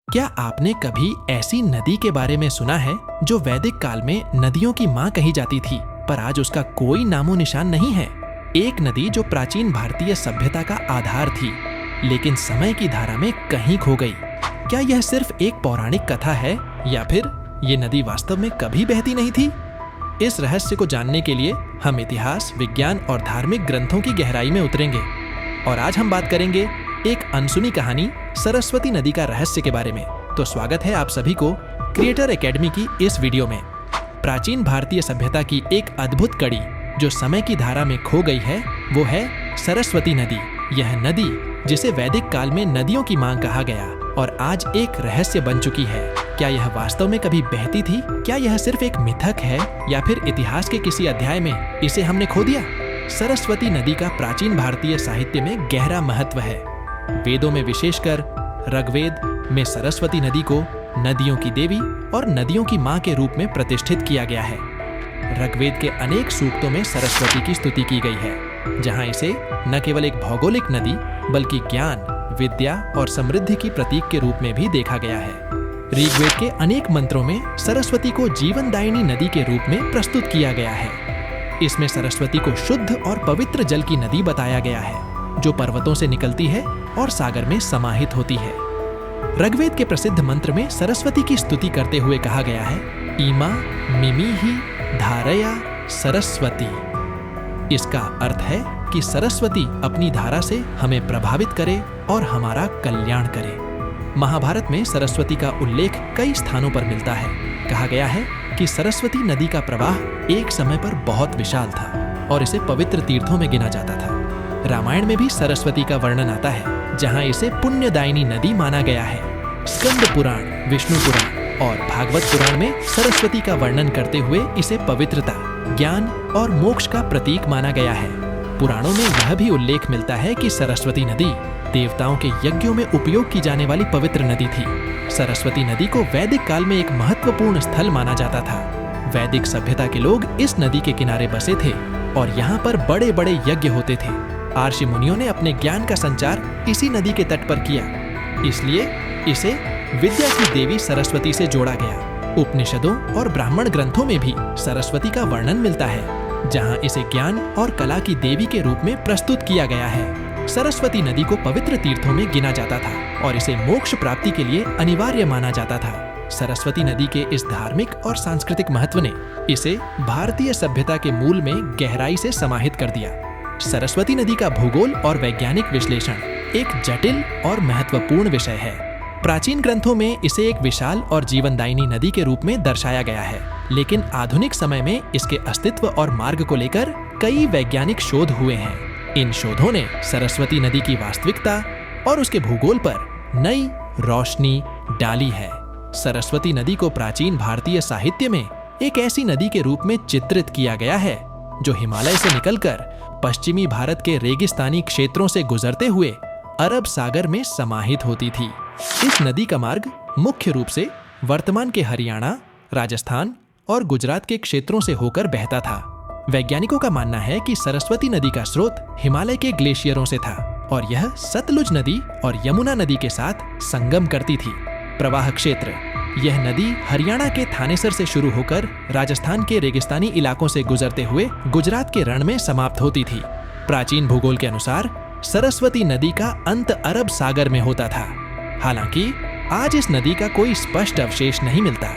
क्या आपने कभी ऐसी नदी के बारे में सुना है जो वैदिक काल में नदियों की मां कही जाती थी, पर आज उसका कोई नामो निशान नहीं है? एक नदी जो प्राचीन भारतीय सभ्यता का आधार थी, लेकिन समय की धारा में कहीं खो गई। क्या यह सिर्फ एक पौराणिक कथा है या फिर ये नदी वास्तव में कभी बहती नहीं थी? इस रहस्य को जानने के लिए हम इतिहास, विज्ञान और धार्मिक ग्रंथों की गहराई में उतरेंगे। और आज हम बात करेंगे एक अनसुनी कहानी सरस्वती नदी का रहस्य के बारे में। तो स्वागत है आप सभी को क्रिएटर एकेडमी की इस वीडियो में। प्राचीन भारतीय सभ्यता की एक अद्भुत कड़ी जो समय की धारा में खो गई है, वो है सरस्वती नदी। यह नदी जिसे वैदिक काल में नदियों की मां कहा गया और आज एक रहस्य बन चुकी है। क्या यह वास्तव में कभी बहती थी? क्या यह सिर्फ एक मिथक है या फिर इतिहास के किसी अध्याय में इसे हमने खो दिया? सरस्वती नदी का प्राचीन भारतीय साहित्य में गहरा महत्व है। वेदों में, विशेषकर ऋग्वेद में, सरस्वती नदी को नदियों की देवी और नदियों की मां के रूप में प्रतिष्ठित किया गया है। ऋग्वेद के अनेक सूक्तों में सरस्वती की स्तुति की गई है, जहां इसे न केवल एक भौगोलिक नदी बल्कि ज्ञान, विद्या और समृद्धि की प्रतीक के रूप में भी देखा गया है। ऋग्वेद के अनेक मंत्रों में सरस्वती को जीवनदायिनी नदी के रूप में प्रस्तुत किया गया है। इसमें सरस्वती को शुद्ध और पवित्र जल की नदी बताया गया है, जो पर्वतों से निकलती है और सागर में समाहित होती है। ऋग्वेद के प्रसिद्ध मंत्र में सरस्वती की स्तुति करते हुए कहा गया है, इमा मिमीहि धारया सरस्वती। इसका अर्थ है कि सरस्वती अपनी धारा से हमें प्रभावित करे और हमारा कल्याण करे। महाभारत में सरस्वती का उल्लेख कई स्थानों पर मिलता है। कहा गया है कि सरस्वती नदी का प्रवाह एक समय पर बहुत विशाल था और इसे पवित्र तीर्थों में गिना जाता था। रामायण में भी सरस्वती का वर्णन आता है, जहां इसे पुण्यदायिनी नदी माना गया है। स्कंद पुराण, विष्णु पुराण और भागवत पुराण में सरस्वती का वर्णन करते हुए इसे पवित्रता, ज्ञान और मोक्ष का प्रतीक माना गया है। पुराणों में यह भी उल्लेख मिलता है कि सरस्वती नदी देवताओं के यज्ञों में उपयोग की जाने वाली पवित्र नदी थी। सरस्वती नदी को वैदिक काल में एक महत्वपूर्ण स्थल माना जाता था। वैदिक सभ्यता के लोग इस नदी के किनारे बसे थे और यहाँ पर बड़े बड़े यज्ञ होते थे। आर्षि मुनियों ने अपने ज्ञान का संचार इसी नदी के तट पर किया, इसलिए इसे विद्या की देवी सरस्वती से जोड़ा गया। उपनिषदों और ब्राह्मण ग्रंथों में भी सरस्वती का वर्णन मिलता है, जहां इसे ज्ञान और कला की देवी के रूप में प्रस्तुत किया गया है। सरस्वती नदी को पवित्र तीर्थों में गिना जाता था और इसे मोक्ष प्राप्ति के लिए अनिवार्य माना जाता था। सरस्वती नदी के इस धार्मिक और सांस्कृतिक महत्व ने इसे भारतीय सभ्यता के मूल में गहराई से समाहित कर दिया। सरस्वती नदी का भूगोल और वैज्ञानिक विश्लेषण एक जटिल और महत्वपूर्ण विषय है। प्राचीन ग्रंथों में इसे एक विशाल और जीवनदायिनी नदी के रूप में दर्शाया गया है, लेकिन आधुनिक समय में इसके अस्तित्व और मार्ग को लेकर कई वैज्ञानिक शोध हुए हैं। इन शोधों ने सरस्वती नदी की वास्तविकता और उसके भूगोल पर नई रोशनी डाली है। सरस्वती नदी को प्राचीन भारतीय साहित्य में एक ऐसी नदी के रूप में चित्रित किया गया है जो हिमालय से निकलकर पश्चिमी भारत के रेगिस्तानी क्षेत्रों से गुजरते हुए अरब सागर में समाहित होती थी। इस नदी का मार्ग मुख्य रूप से वर्तमान के हरियाणा, राजस्थान और गुजरात के क्षेत्रों से होकर बहता था। वैज्ञानिकों का मानना है कि सरस्वती नदी का स्रोत हिमालय के ग्लेशियरों से था और यह सतलुज नदी और यमुना नदी के साथ संगम करती थी। प्रवाह क्षेत्र: यह नदी हरियाणा के थानेसर से शुरू होकर राजस्थान के रेगिस्तानी इलाकों से गुजरते हुए गुजरात के रण में समाप्त होती थी। प्राचीन भूगोल के अनुसार सरस्वती नदी का अंत अरब सागर में होता था। हालांकि आज इस नदी का कोई स्पष्ट अवशेष नहीं मिलता।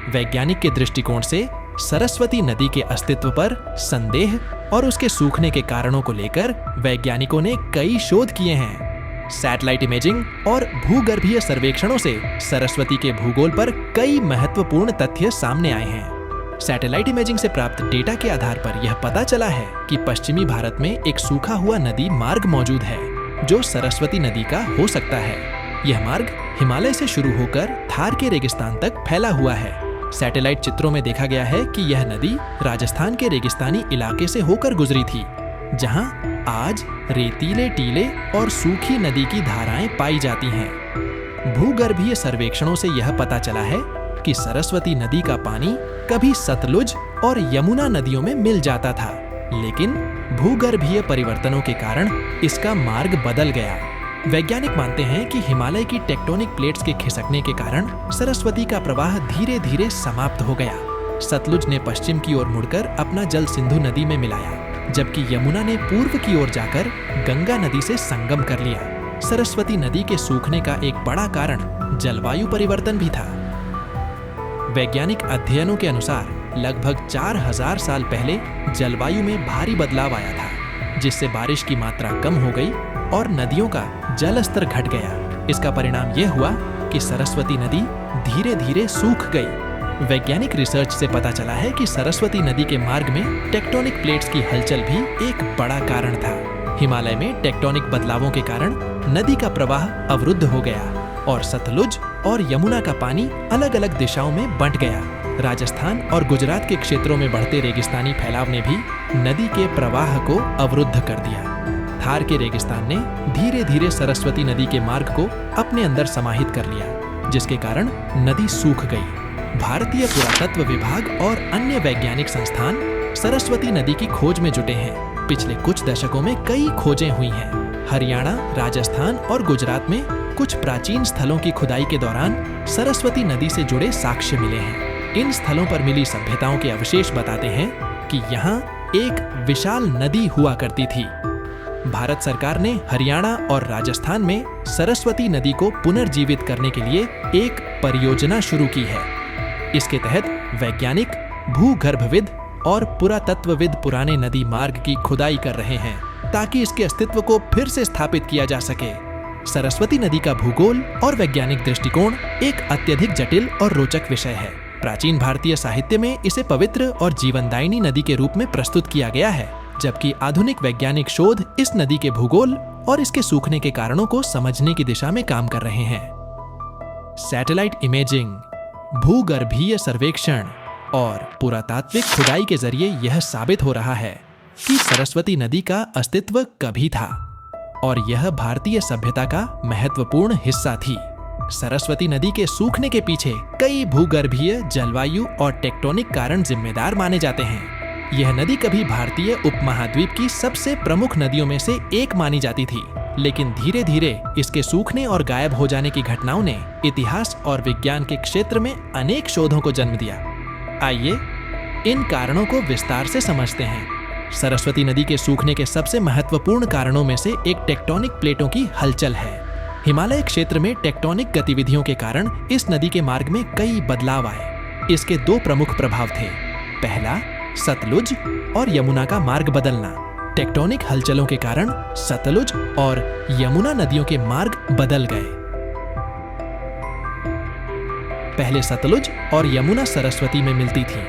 वैज्ञानिक के दृष्टिकोण से सरस्वती नदी के अस्तित्व पर संदेह और उसके सूखने के कारणों को लेकर वैज्ञानिकों ने कई शोध किए हैं। सैटेलाइट इमेजिंग और भूगर्भीय सर्वेक्षणों से सरस्वती के भूगोल पर कई महत्वपूर्ण तथ्य सामने आए हैं। सैटेलाइट इमेजिंग से प्राप्त डेटा के आधार पर यह पता चला है कि पश्चिमी भारत में एक सूखा हुआ नदी मार्ग मौजूद है, जो सरस्वती नदी का हो सकता है। यह मार्ग हिमालय से शुरू होकर थार के रेगिस्तान तक फैला हुआ है। सैटेलाइट चित्रों में देखा गया है कि यह नदी राजस्थान के रेगिस्तानी इलाके से होकर गुजरी थी, जहां आज रेतीले टीले और सूखी नदी की धाराएं पाई जाती हैं। भूगर्भीय सर्वेक्षणों से यह पता चला है कि सरस्वती नदी का पानी कभी सतलुज और यमुना नदियों में मिल जाता था, लेकिन भूगर्भीय परिवर्तनों के कारण इसका मार्ग बदल गया वैज्ञानिक मानते हैं कि हिमालय की टेक्टोनिक प्लेट्स के खिसकने के कारण सरस्वती का प्रवाह धीरे धीरे समाप्त हो गया। सतलुज ने पश्चिम की ओर मुड़कर अपना जल सिंधु नदी में मिलाया, जबकि यमुना ने पूर्व की ओर जाकर गंगा नदी से संगम कर लिया। सरस्वती नदी के सूखने का एक बड़ा कारण जलवायु परिवर्तन भी था। वैज्ञानिक अध्ययनों के अनुसार लगभग 4000 साल पहले जलवायु में भारी बदलाव आया था, जिससे बारिश की मात्रा कम हो गई और नदियों का जल स्तर घट गया। इसका परिणाम यह हुआ कि सरस्वती नदी धीरे धीरे सूख गई। वैज्ञानिक रिसर्च से पता चला है कि सरस्वती नदी के मार्ग में टेक्टोनिक प्लेट्स की हलचल भी एक बड़ा कारण था। हिमालय में टेक्टोनिक बदलावों के कारण नदी का प्रवाह अवरुद्ध हो गया और सतलुज और यमुना का पानी अलग अलग दिशाओं में बंट गया। राजस्थान और गुजरात के क्षेत्रों में बढ़ते रेगिस्तानी फैलाव ने भी नदी के प्रवाह को अवरुद्ध कर दिया। थार के रेगिस्तान ने धीरे धीरे सरस्वती नदी के मार्ग को अपने अंदर समाहित कर लिया, जिसके कारण नदी सूख गई। भारतीय पुरातत्व विभाग और अन्य वैज्ञानिक संस्थान सरस्वती नदी की खोज में जुटे हैं। पिछले कुछ दशकों में कई खोजें हुई हैं। हरियाणा, राजस्थान और गुजरात में कुछ प्राचीन स्थलों की खुदाई के दौरान सरस्वती नदी से जुड़े साक्ष्य मिले हैं। इन स्थलों पर मिली सभ्यताओं के अवशेष बताते हैं कि यहाँ एक विशाल नदी हुआ करती थी। भारत सरकार ने हरियाणा और राजस्थान में सरस्वती नदी को पुनर्जीवित करने के लिए एक परियोजना शुरू की है। इसके तहत वैज्ञानिक, भूगर्भविद और पुरातत्वविद पुराने नदी मार्ग की खुदाई कर रहे हैं ताकि इसके अस्तित्व को फिर से स्थापित किया जा सके। सरस्वती नदी का भूगोल और वैज्ञानिक दृष्टिकोण एक अत्यधिक जटिल और रोचक विषय है। प्राचीन भारतीय साहित्य में इसे पवित्र और जीवनदायिनी नदी के रूप में प्रस्तुत किया गया है, जबकि आधुनिक वैज्ञानिक शोध इस नदी के भूगोल और इसके सूखने के कारणों को समझने की दिशा में काम कर रहे हैं। सैटेलाइट इमेजिंग, भूगर्भीय सर्वेक्षण और पुरातात्विक खुदाई के जरिए यह साबित हो रहा है कि सरस्वती नदी का अस्तित्व कभी था और यह भारतीय सभ्यता का महत्वपूर्ण हिस्सा थी। सरस्वती नदी के सूखने के पीछे कई भूगर्भीय, जलवायु और टेक्टोनिक कारण जिम्मेदार माने जाते हैं। यह नदी कभी भारतीय उपमहाद्वीप की सबसे प्रमुख नदियों में से एक मानी जाती थी, लेकिन धीरे धीरे इसके सूखने और गायब हो जाने की घटनाओं ने इतिहास और विज्ञान के क्षेत्र में अनेक शोधों को जन्म दिया। आइए इन कारणों को विस्तार से समझते हैं। सरस्वती नदी के सूखने के सबसे महत्वपूर्ण कारणों में से एक टेक्टोनिक प्लेटों की हलचल है। हिमालय क्षेत्र में टेक्टोनिक गतिविधियों के कारण इस नदी के मार्ग में कई बदलाव आए। इसके दो प्रमुख प्रभाव थे। पहला, सतलुज और यमुना का मार्ग बदलना। टेक्टोनिक हलचलों के कारण सतलुज और यमुना नदियों के मार्ग बदल गए। पहले सतलुज और यमुना सरस्वती में मिलती थी,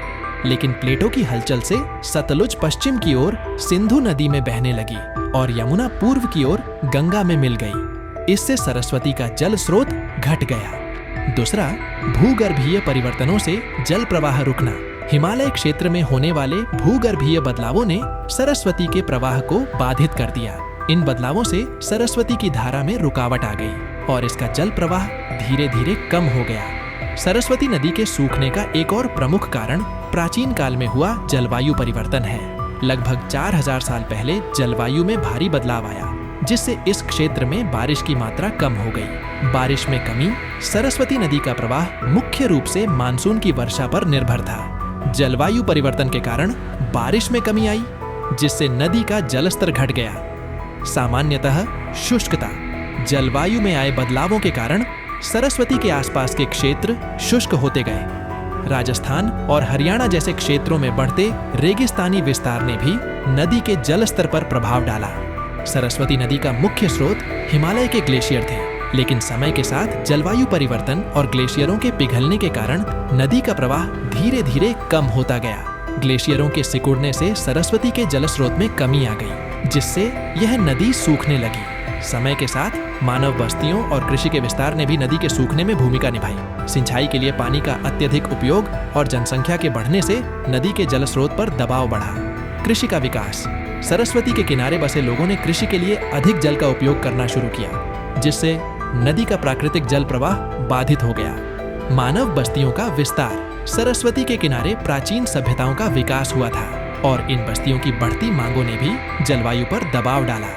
लेकिन प्लेटों की हलचल से सतलुज पश्चिम की ओर सिंधु नदी में बहने लगी और यमुना पूर्व की ओर गंगा में मिल गई। इससे सरस्वती का जल स्रोत घट गया। दूसरा, भूगर्भीय परिवर्तनों से जल प्रवाह रुकना। हिमालय क्षेत्र में होने वाले भूगर्भीय बदलावों ने सरस्वती के प्रवाह को बाधित कर दिया। इन बदलावों से सरस्वती की धारा में रुकावट आ गई और इसका जल प्रवाह धीरे धीरे कम हो गया। सरस्वती नदी के सूखने का एक और प्रमुख कारण प्राचीन काल में हुआ जलवायु परिवर्तन है। लगभग 4000 साल पहले जलवायु में भारी बदलाव आया, जिससे इस क्षेत्र में बारिश की मात्रा कम हो गई। बारिश में कमी, सरस्वती नदी का प्रवाह मुख्य रूप से मानसून की वर्षा पर निर्भर था। जलवायु परिवर्तन के कारण बारिश में कमी आई, जिससे नदी का जलस्तर घट गया। सामान्यतः शुष्कता, जलवायु में आए बदलावों के कारण सरस्वती के आसपास के क्षेत्र शुष्क होते गए। राजस्थान और हरियाणा जैसे क्षेत्रों में बढ़ते रेगिस्तानी विस्तार ने भी नदी के जल स्तर पर प्रभाव डाला। सरस्वती नदी का मुख्य स्रोत हिमालय के ग्लेशियर थे, लेकिन समय के साथ जलवायु परिवर्तन और ग्लेशियरों के पिघलने के कारण नदी का प्रवाह धीरे धीरे कम होता गया। ग्लेशियरों के सिकुड़ने से सरस्वती के जल स्रोत में कमी आ गई, जिससे यह नदी सूखने लगी। समय के साथ मानव बस्तियों और कृषि के विस्तार ने भी नदी के सूखने में भूमिका निभाई। सिंचाई के लिए पानी का अत्यधिक उपयोग और जनसंख्या के बढ़ने से नदी के जल स्रोत पर दबाव बढ़ा। कृषि का विकास, सरस्वती के किनारे बसे लोगों ने कृषि के लिए अधिक जल का उपयोग करना शुरू किया, जिससे नदी का प्राकृतिक जल प्रवाह बाधित हो गया। मानव बस्तियों का विस्तार, सरस्वती के किनारे प्राचीन सभ्यताओं का विकास हुआ था और इन बस्तियों की बढ़ती मांगों ने भी जलवायु पर दबाव डाला।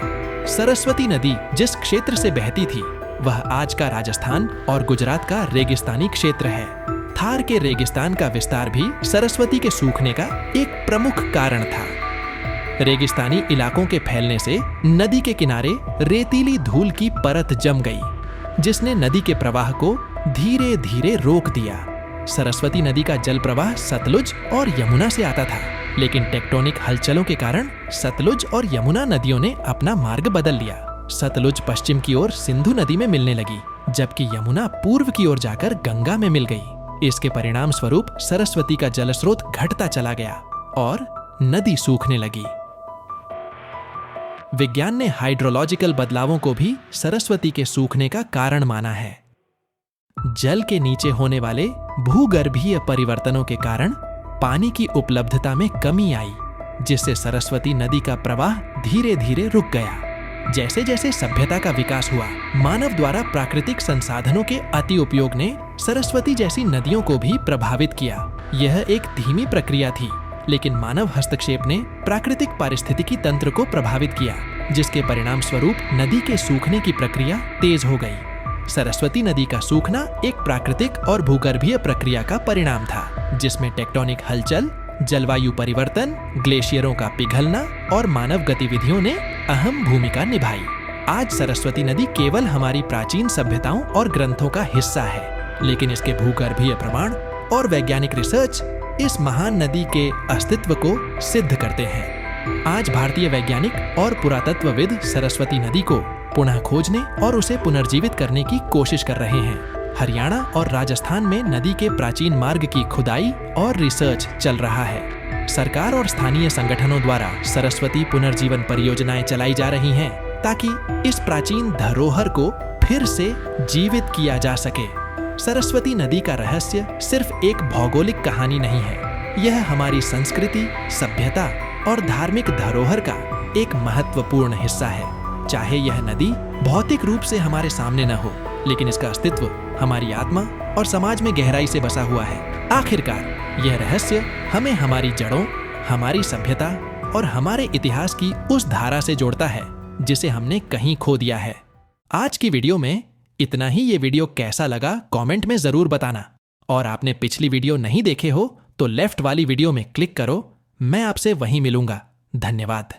सरस्वती नदी जिस क्षेत्र से बहती थी वह आज का राजस्थान और गुजरात का रेगिस्तानी क्षेत्र है। थार के रेगिस्तान का विस्तार भी सरस्वती के सूखने का एक प्रमुख कारण था। रेगिस्तानी इलाकों के फैलने से नदी के किनारे रेतीली धूल की परत जम गई, जिसने नदी के प्रवाह को धीरे धीरे रोक दिया। सरस्वती नदी का जल प्रवाह सतलुज और यमुना से आता था, लेकिन टेक्टोनिक हलचलों के कारण सतलुज और यमुना नदियों ने अपना मार्ग बदल लिया। सतलुज पश्चिम की ओर सिंधु नदी में मिलने लगी, जबकि यमुना पूर्व की ओर जाकर गंगा में मिल गई। इसके परिणाम स्वरूप सरस्वती का जल स्रोत घटता चला गया और नदी सूखने लगी। विज्ञान ने हाइड्रोलॉजिकल बदलावों को भी सरस्वती के सूखने का कारण माना है। जल के नीचे होने वाले भूगर्भीय परिवर्तनों के कारण पानी की उपलब्धता में कमी आई, जिससे सरस्वती नदी का प्रवाह धीरे धीरे रुक गया। जैसे जैसे सभ्यता का विकास हुआ, मानव द्वारा प्राकृतिक संसाधनों के अति उपयोग ने सरस्वती जैसी नदियों को भी प्रभावित किया। यह एक धीमी प्रक्रिया थी, लेकिन मानव हस्तक्षेप ने प्राकृतिक पारिस्थितिकी तंत्र को प्रभावित किया, जिसके परिणाम स्वरूप नदी के सूखने की प्रक्रिया तेज हो गई। सरस्वती नदी का सूखना एक प्राकृतिक और भूगर्भीय प्रक्रिया का परिणाम था, जिसमें टेक्टोनिक हलचल, जलवायु परिवर्तन, ग्लेशियरों का पिघलना और मानव गतिविधियों ने अहम भूमिका निभाई। आज सरस्वती नदी केवल हमारी प्राचीन सभ्यताओं और ग्रंथों का हिस्सा है, लेकिन इसके भूगर्भीय प्रमाण और वैज्ञानिक रिसर्च इस महान नदी के अस्तित्व को सिद्ध करते हैं। आज भारतीय वैज्ञानिक और पुरातत्वविद सरस्वती नदी को पुनः खोजने और उसे पुनर्जीवित करने की कोशिश कर रहे हैं। हरियाणा और राजस्थान में नदी के प्राचीन मार्ग की खुदाई और रिसर्च चल रहा है। सरकार और स्थानीय संगठनों द्वारा सरस्वती पुनर्जीवन परियोजनाएं चलाई जा रही हैं, ताकि इस प्राचीन धरोहर को फिर से जीवित किया जा सके। सरस्वती नदी का रहस्य सिर्फ एक भौगोलिक कहानी नहीं है, यह हमारी संस्कृति, सभ्यता और धार्मिक धरोहर का एक महत्वपूर्ण हिस्सा है। चाहे यह नदी भौतिक रूप से हमारे सामने न हो, लेकिन इसका अस्तित्व हमारी आत्मा और समाज में गहराई से बसा हुआ है। आखिरकार यह रहस्य हमें हमारी जड़ों, हमारी सभ्यता और हमारे इतिहास की उस धारा से जोड़ता है जिसे हमने कहीं खो दिया है। आज की वीडियो में इतना ही। ये वीडियो कैसा लगा कमेंट में जरूर बताना, और आपने पिछली वीडियो नहीं देखे हो तो लेफ्ट वाली वीडियो में क्लिक करो। मैं आपसे वहीं मिलूंगा। धन्यवाद।